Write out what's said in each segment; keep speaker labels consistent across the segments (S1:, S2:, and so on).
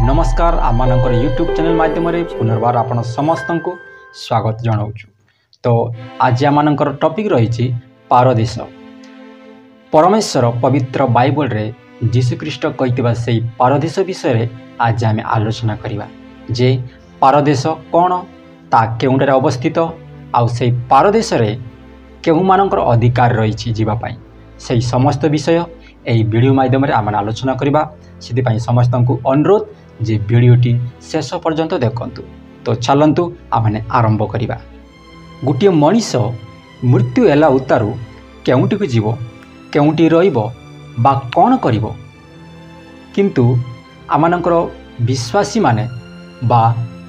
S1: नमस्कार आम YouTube channel माध्यम पुनर्बार आपण समस्त को स्वागत जनाऊँ। तो आज आम टॉपिक रही पारदेश। परमेश्वर पवित्र बाइबल रे जीशुख्रीष्ट कही से पारदेश विषय आज आम आलोचना करवा जे पारदेश कौन ता केउंटारे अवस्थित आउ से पारदेश रे केउ मानकर अधिकार रही जीवाई से समस्त विषय यही वीडियो माध्यम आम आलोचना करवा। से समस्त को अनुरोध जे वीडियोटी शेष पर्यंत देखंतु। तो चलंतु आमने आरंभ करवा। गोटे मनीष मृत्यु एला उतारू केउंटी को जीव केउंटी रहिबो बा कौन करिबो, किंतु आमानकर विश्वासी माने बा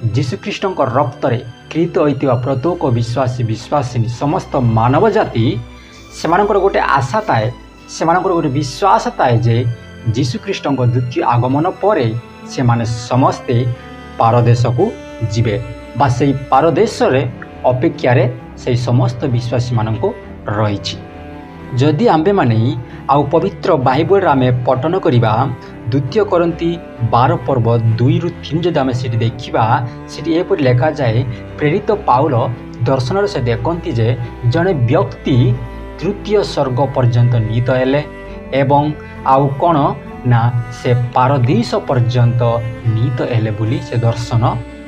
S1: जीशुख्रीष्टଙ୍କ रक्तरे कृत होइतिबा प्रत्येक विश्वासी विश्वासिनी समस्त मानव जाति सेमानकर गोटे आशा थाए, सेमानकर गोटे विश्वास थाए जे जीशुख्रीष्टଙ୍କ द्वितीय आगमन पर से माने समस्ते पारदेश को जीवे बा से पारदेश रे अपेक्षारे से समस्त विश्वासी मानक रही। जदि आम्भे माने आउ पवित्र बाइबल आमे पठन करिबा द्वितीय करंती 12 पर्व 2-3 जदि आमे सेठी देखिबा सेठी एपरि लेखा जाए प्रेरित पाउल दर्शन से देखती जे जने व्यक्ति तृतीय स्वर्ग पर्यंत नीत हेले एवं आउ कौन ना से पारदीस पर्यंत नीत हेले बोली से दर्शन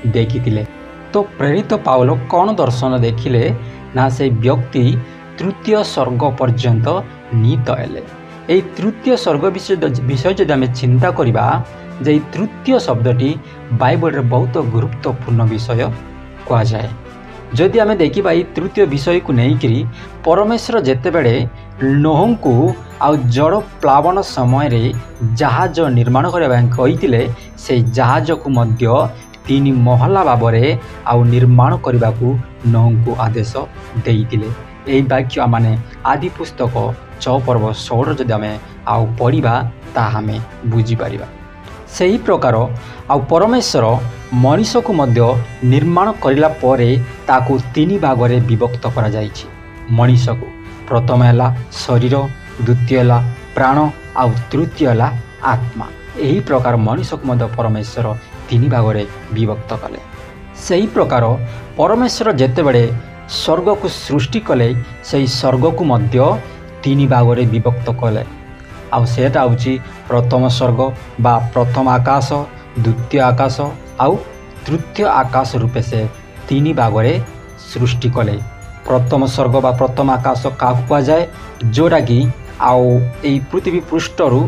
S1: देखिथिले। तो प्रेरित पाउल कौन दर्शन देखिले ना से व्यक्ति तृतीय स्वर्ग पर्यंत नीत हेले। यही तृतीय स्वर्ग विषय जब आम चिंता करवा जे तृतीय शब्दटी बाइबल रे बहुत गुरुत्वपूर्ण विषय कह जाए। जदि आम देखा तृतीय विषय को लेकिन परमेश्वर जेतेबेले नोह को आउ जड़ प्लावन समय रे जहाज निर्माण करने कही से जहाज को मध्य 3 महला भाव आउ निर्माण करने को नोह को आदेश देते। यही वाक्य माने आदि पुस्तक 6 पर्व 16 जदि आम आउ पढ़ा ताहा आम बुझीपर। से ही प्रकार आउ परमेश्वर मनीष को मध्य निर्माण करला परे ताकू 3 भाग में विभक्त करा जाइछि। मनीष को प्रथम है शरीर, द्वितीय है प्राण आउ तृतीय है आत्मा। यही प्रकार मनीष को मध्य परमेश्वर 3 भाग में विभक्त कले। से ही प्रकार परमेश्वर जेतेबेले स्वर्ग को सृष्टि कले से स्वर्ग को मध्य 3 भाग में विभक्त कले। आउ सेटा होची प्रथम स्वर्ग बा प्रथम आकाश, द्वितीय आकाश आउ तृतीय आकाश रूपे से 3 भाग में सृष्टि कले। प्रथम स्वर्ग बा प्रथम आकाश क्या कह जाए जोटा कि आउ यही पृथ्वी पृष्ठरू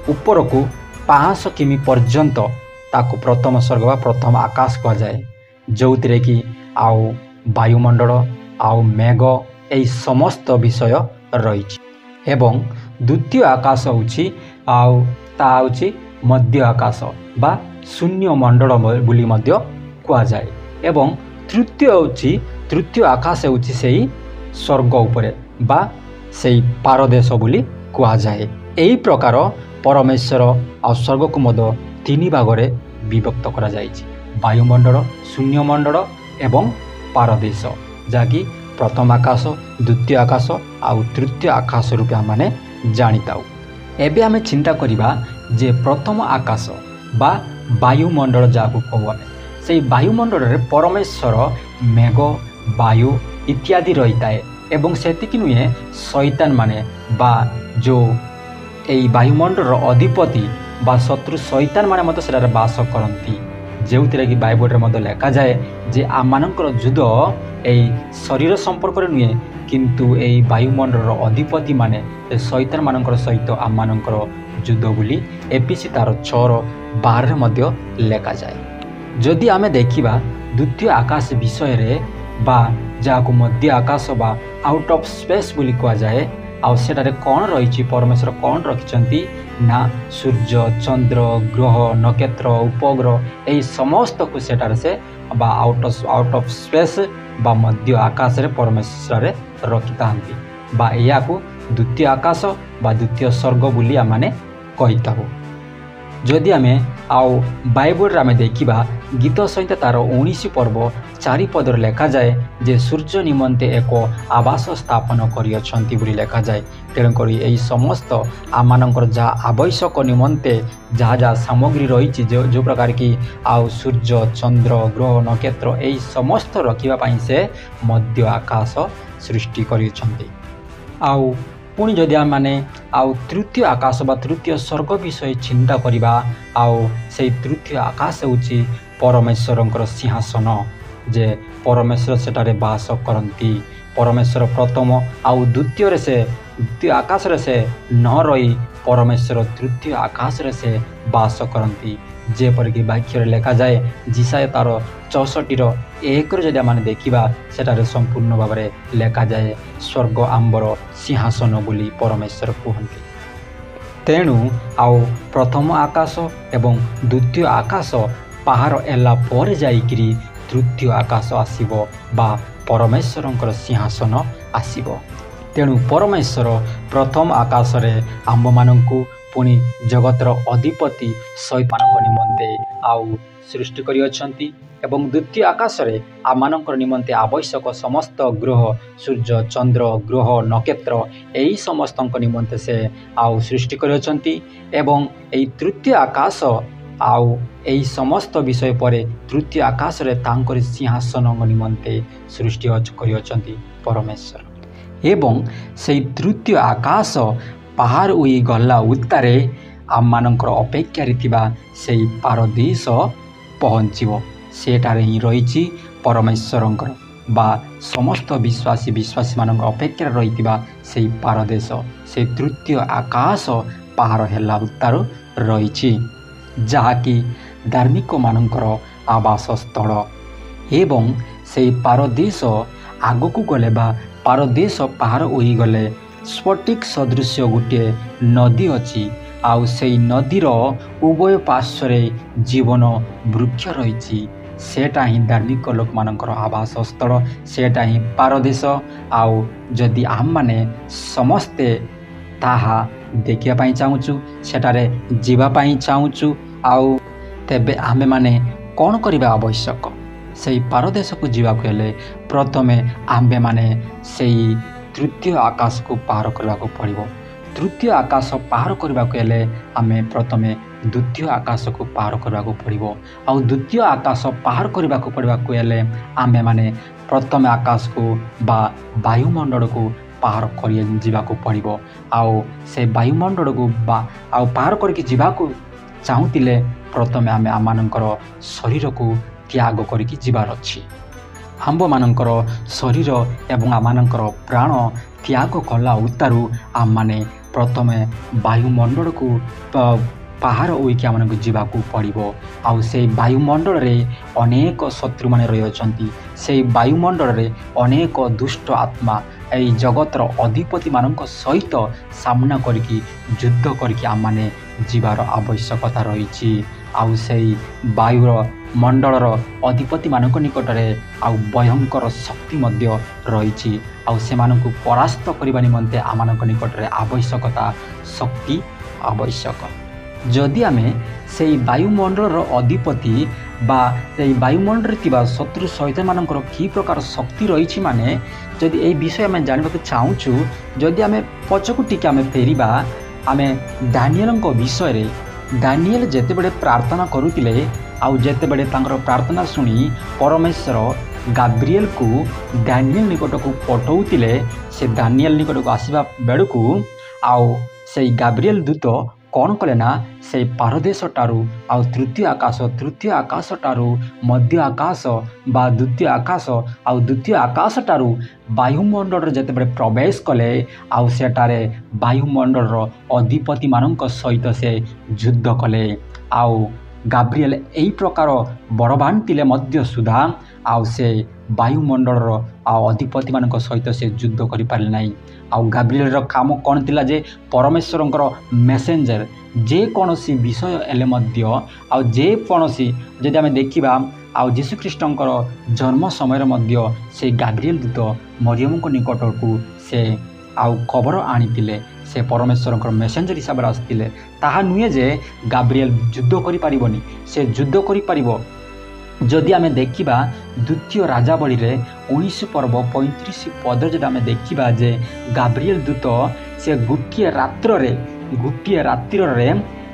S1: ऊपर को 500 किमी पर्यंत ताकू प्रथम स्वर्ग बा प्रथम आकाश कह जाए, जो कि आउ वायुमंडल आउ मेघ यही समस्त विषय रही। एवं द्वितीय आकाश होची आउ ता होची मध्य आकाश बा शून्य मंडल बोली मध्य कह जाए। एवं तृतीय आकाश होची सेही स्वर्ग उपरे बा सेही पारदेश बोली कह जाए। यही प्रकार परमेश्वर आ स्वर्ग को मध्य 3 भाग में विभक्त करा जाइछि, वायुमंडल, शून्य मंडल एवं पारदेश, जहाँकि प्रथम आकाश, द्वितीय आकाश आउ तृतीय आकाश रूपे आमने जानिताऊ। एबे आमे चिंता करिबा जे प्रथम आकाश बा वायुमंडल जाकु कहू आमे से वायुमंडल रे परमेश्वर मेघ, वायु इत्यादि रही थाए एवं सेतिक नुहे शैतान माने बा जो एई वायुमंडल अधिपति बा शत्रु शैतान माने मत सेरा बास करंती, जेउतिरे कि बाइबल रे मत लेखा जाए जे आमानकर युद्ध एई शरीर संपर्क रे नुहे किंतु एई वायुमंडल अधिपति माने शैतान मानकर सहित आमानकर युद्ध बोली एपीसी तार 6:12 मध्य लेखा जाए। जदि आमे देखिबा द्वितीय आकाश विषय रे बा जाको मध्य आकाश बा आउट ऑफ स्पेस बोली कह जाए, आउ सेटारे कौन रही परमेश्वर कौन रखिछंती ना सूर्य, चंद्र, ग्रह, नक्षत्र, उपग्रह यही समस्त को सेटारे से बा आउट ऑफ स्पेस बा मध्य आकाश रे परमेश्वर रखि तांती बा या को द्वितीय आकाश बा द्वितीय स्वर्ग बोली आमाने कहिताहु। जदि आमे आउ बाइबल आमे देखिबा गीत सहित तार 19 पर्व 4 पदर लेखा जाए जे सूर्य निमंते एक आवास स्थापन करियछंती बुली लेखा जाए। तेणुक यही समस्त आमानकर जहाँ आवश्यक निमंते जहाँ जहाँ सामग्री रही जो प्रकार की आउ सूर्य चंद्र ग्रह नक्षत्र यही समस्त रखापी से मध्य आकाश सृष्टि करियछंती। आउ पुणी जदि आम माने आउ तृतीय आकाश बा तृतीय स्वर्ग विषय चिंता करिबा आउ से तृतीय आकाश होची परमेश्वरंकर सिंहासन जे परमेश्वर सेटारे बास करती। परमेश्वर प्रथम आउ द्वितीय से द्वितीय आकाश रे से न रही परमेश्वर तृतीय आकाश रे से बास करती। जेपरिक वाक्य लेखा जाए जिसाय तार 64:1 जदि आम देखा सेटारे संपूर्ण भाव में लेखा जाए स्वर्ग आंबर सिंहासन बोली परमेश्वर कहते। तेणु आउ प्रथम आकाश एवं द्वितीय आकाश पहाड़ एला पर जाइकरी तृतीय आकाश आसीबो बा परमेश्वरंकर सिंहासन आसीबो। तेणु परमेश्वर प्रथम आकाश रे आंब मानंकु पुणी जगतर अधिपति शैतान निमंते आउ सृष्टि करियछंती एवं द्वितीय आकाश रे आमानकर निमंते आवश्यक समस्त ग्रह सूर्य चंद्र ग्रह नक्षत्र यही समस्त निमंते से आउ सृष्टि करियछंती एवं यही तृतीय आकाश आउ यही समस्त विषय पर तृतीय आकाश रे तांकर सिंहासन निमंते सृष्टि करियछंती परमेश्वर। एवं से तृतीय आकाश पहाड़ उई गला उत्तारे आम मानकर अपेक्षारे थिबा सेई पारदीस पहुँचो सेटारे ही रही परमेश्वरंकर बा समस्त विश्वासी मान अपेक्षा रही से पारदेश से तृतीय आकाश पहाड़ हेला उत्तार रही जहाँकि धार्मिक मानकर आवास स्थल एवं से पारदेश आगक गले बा पारदेश पहाड़ उई गले स्फटिक सदृश गोटे नदी अच्छी आउ से नदीर उभय पार्श्वरे जीवन वृक्ष रही सेटा ही धार्मिक लोक मानकर आवास स्थल सेटा ही पारदेश। आउ जदि आम माने समस्ते ताहा देखिया चाहूँ सेटारे जीवापाई चाहूँ आउ तेबे आमे माने कौन करबा आवश्यक से पारदेश को जीवाक हेले प्रथमे आम्बे माने से तृतीय आकाश को पार करने को पड़ो। तृतीय आकाश पार करने को हेले आमे प्रथमे द्वितीय आकाश को पार करने को पड़ो। आउ द्वितीय आकाश पार करने को पड़वा को हेले आमे माने प्रथम आकाश को बा वायुमंडल को पार कर जीवाको पड़ो। आउ से वायुमंडल को बा आउ पार करके जीवाको चाहूतिले प्रथमे आमे आमानकर शरीर को त्याग करिकी जीवार अछि। आंब मानकर शरीर एवं आमानकर प्राण त्याग कला उतारू आम माने प्रथमे वायुमंडल को पहाड़ उइकी आमको जीवाक पड़ो। आउ से वायुमंडल रे अनेक शत्रु माने रही अछंती से वायुमंडल रे अनेक दुष्ट आत्मा यही जगतर अधिपति मानक सहित सामना करके युद्ध करके आम माने जीवार आवश्यकता रही। आउ से वायुर मंडलर अधिपति मानक निकटरे आउ भयंकर शक्ति मध्य रही। आउ से मानकु परास्त करने निमंते आमानक निकटरे आवश्यकता शक्ति आवश्यक। जदि आमे से वायुमंडलर अधिपति बा वायुमंडल थिबा शत्रु सहित मानकर कि प्रकार शक्ति रही माने जदि ए विषय आमे जानबाक चाहूँ जदि आमे पछकु टिके आमे फेरिबा आमे दानिएल विषय रे दानिएल जेते बड़े प्रार्थना करुतिले आउ जेते बड़े तांकर प्रार्थना सुनी परमेश्वर गाब्रिएल को दानिएल निकट को पठाउतिले से दानिएल निकट को आसीबा बेड़कू आउ से गाब्रिएल दूत कौन कले ना से पारदेश टारू आउ तृतीय आकाश टारू मध्य आकाश बा द्वितीय आकाश आउ द्वितीय आकाश टारू वायुमंडल जेते बड़े प्रवेश कले आउ सेटारे वायुमंडल अधिपति मानक सहित से युद्ध कले। आउ गाब्रिएल यही प्रकार बड़बान तिले मध्य सुधा आउ से वायुमंडल आउ अधिपति मानक सहित से युद्ध करि पारले नाही। आउ गाब्रिएल काम कौन थिला जे परमेश्वरंकर मेसेंजर जे कौनसी विषय एले मध्य आउ जे कौनसी जदि आमे देखिबा आउ जीशु ख्रीष्टंकर जन्म समय मध्य से गाब्रिएल दूत मरियम को निकट को से आउ खबर आनिथिले से परमेश्वर मेसेंजर हिसाब से आसते ताहा नुहे जे गाब्रिएल युद्ध करि पारिबनी से युद्ध करि पारिबो जदि आमे देखिबा द्वितीय राजावली रे 19 पर्व 35 पद जदि आमे देखिबा जे गाब्रिएल दूत से गोटे रात्र रे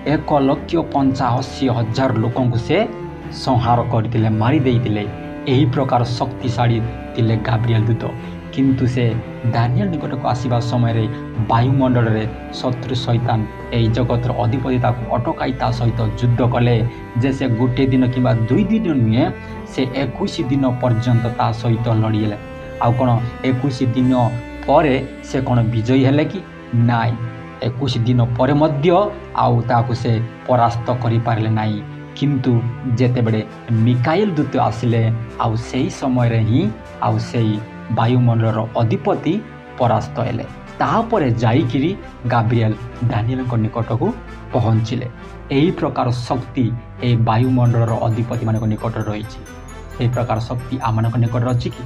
S1: 1,85,000 लोक से संहार करते मारी देइतिले। एही प्रकार शक्तिशाली थिले गाब्रिएल दूत किंतु से दानिएल निकट को आसीबा समय रे वायुमंडल रे शत्रु शैतान एही जगतर अधिपति ताको अटकाई ता सहित युद्ध कले जे से गोटे दिन किंबा 2 दिन नुहे से 21 दिन पर्यंत ता सहित लड़ीले। आ कोन 21 दिन परे से कोन विजयी हेले कि नाई 21 दिन परे मध्य आउ ताको से परास्त करि पारले नाई किंतु जेते बेले मिकाएल दूत आसिले आउ सेही समय रे ही आउ सेही वायुमंडल अधिपति परास्त हेले। ताहापरे जाइकिरी गाब्रिएल दानिएल निकट को पहुँचिले। एही प्रकार शक्ति ए वायुमंडल अधिपति मान निकट रही। एही प्रकार शक्ति आम निकट रही कि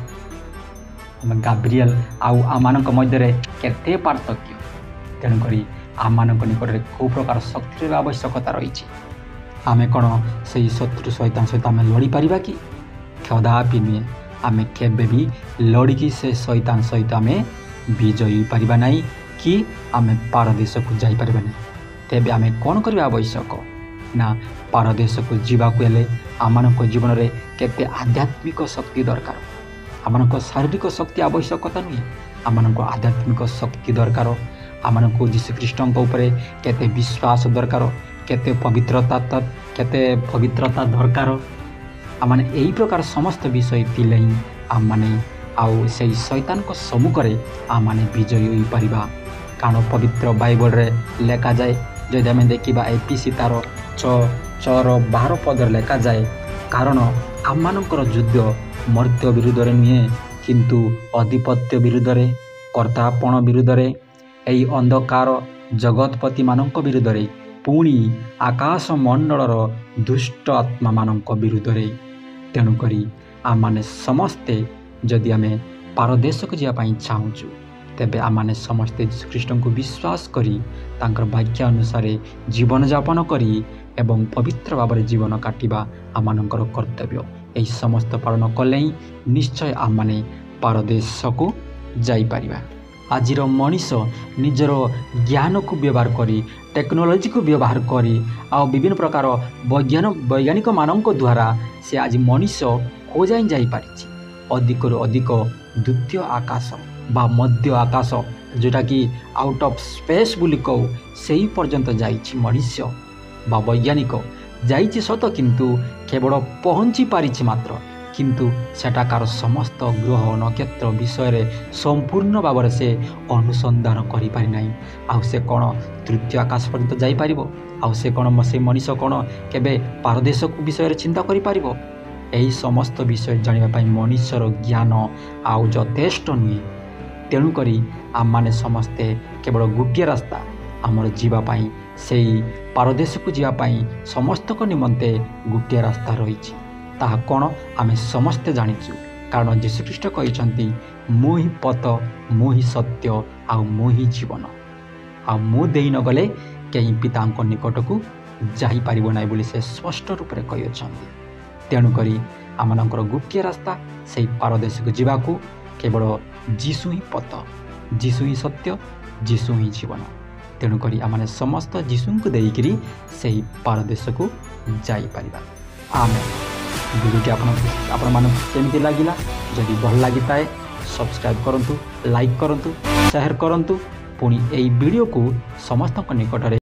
S1: गाब्रिएल आउ आम मध्य केते पार्थक्य तेणुक आम निकट खूब प्रकार शक्तिर आवश्यकता रही। आमे कौन से शत्रु शैतान सहित आम लड़ी पारिबा कि कदापि नुहे आमे केबे भी लड़की से शैतान सहित आमे विजयी पारिबा नहीं कि आमे पारदेश को जाई पारिबा नहीं। तेबे आमे कौन करबा आवश्यक ना पारदेश को जीवाकु हेले आमानक जीवन रे केते आध्यात्मिक शक्ति दरकार। आमानक शारीरिक शक्ति आवश्यकता नुहे आमानक आध्यात्मिक शक्ति दरकार। आमानक यीशु ख्रीष्टଙ୍କ ऊपर केते विश्वास दरकार केते पवित्रता दरकार। आमाने एही प्रकार समस्त विषय थिले ही आम माने आउ से शैतान को सम्मुख रे आम माने विजयी होई परिबा। कारण पवित्र बाइबल रे लेखा जाए जदि आमे देखिबा एपीसी तार 6:12 पद लेखा जाए कारण आम मानकर युद्ध मर्त्य विरुद्ध रे नुहे किंतु अधिपत्य विरुद्ध रे कर्तापण विरुद्ध रे एही अंधकार जगतपति मानक विरुद्ध रे पुणी आकाश मंडलर दुष्ट आत्मा मानक विरुद्ध रे। तेणुकरी आम माने समस्ते जदि आमे पारदेश को जावाई चाहूँ तेबे आम माने समस्ते ख्रीष्ट को विश्वास करी तांकर वाक्य अनुसार जीवन यापन करी एवं पवित्र भाव में जीवन काटिबा आमनकर कर्तव्य। यही समस्त पालन कले ही निश्चय आम माने पारदेश को जाई पारिबा। आजिर मनीष निजर ज्ञान को व्यवहार करी टेक्नोलोजी को व्यवहार करी आ विभिन्न प्रकार वैज्ञानिक मानक द्वारा से आज मनीष खोजाई जाई पारिछि अधिक अधिक द्वितीय आकाश बा मध्य आकाश जोटा कि आउट ऑफ स्पेस बोली कहू सही पर्यंत जाइछि मनीष बा वैज्ञानिक जाइछि सत किंतु केवल पहुँची पारिछि मात्र किंतु सेठाकार समस्त ग्रह नक्षत्र विषय रे संपूर्ण भाव से अनुसंधान करि पारि नाही। आउ से कौन तृतीय आकाश पर्यंत जाई पारिबो आउ से कौन से मनीष कौन केबे पारदेश विषय रे चिंता करि पारिबो। एही समस्त विषय जानिबा पई मनुष्यर ज्ञान आउ यथेष्ट नुहे। तेणुकरी आम माने समस्ते केवल गोटे रास्ता आमर जीवापाई से पारदेश को जीवापाई समस्त को निमंते गोटे रास्ता रही। ताहा कौन आमे समस्ते जानिचु कारण जीशुख्रीष्ट कहते मु ही पथ मु ही सत्य आउ मु ही जीवन आ मु देई न गले कहीं पिता निकट को जाई पारिबो नाही बोली से स्पष्ट रूप से कहते। तेणुकरी आमनकर गोटे रास्ता से पारदेश को जीवाकू केवल जीशु ही पथ जीशु ही सत्य जीशु ही जीवन। तेणुकरी आमने समस्त जीशु को देकरी से पारदेश को जाई पारिबा। आमेन। वीडियो केमती लगिला जदि भल लगी थाए सब्सक्राइब करंतु लाइक करंतु शेयर करंतु पुणी एई वीडियो को समस्त निकट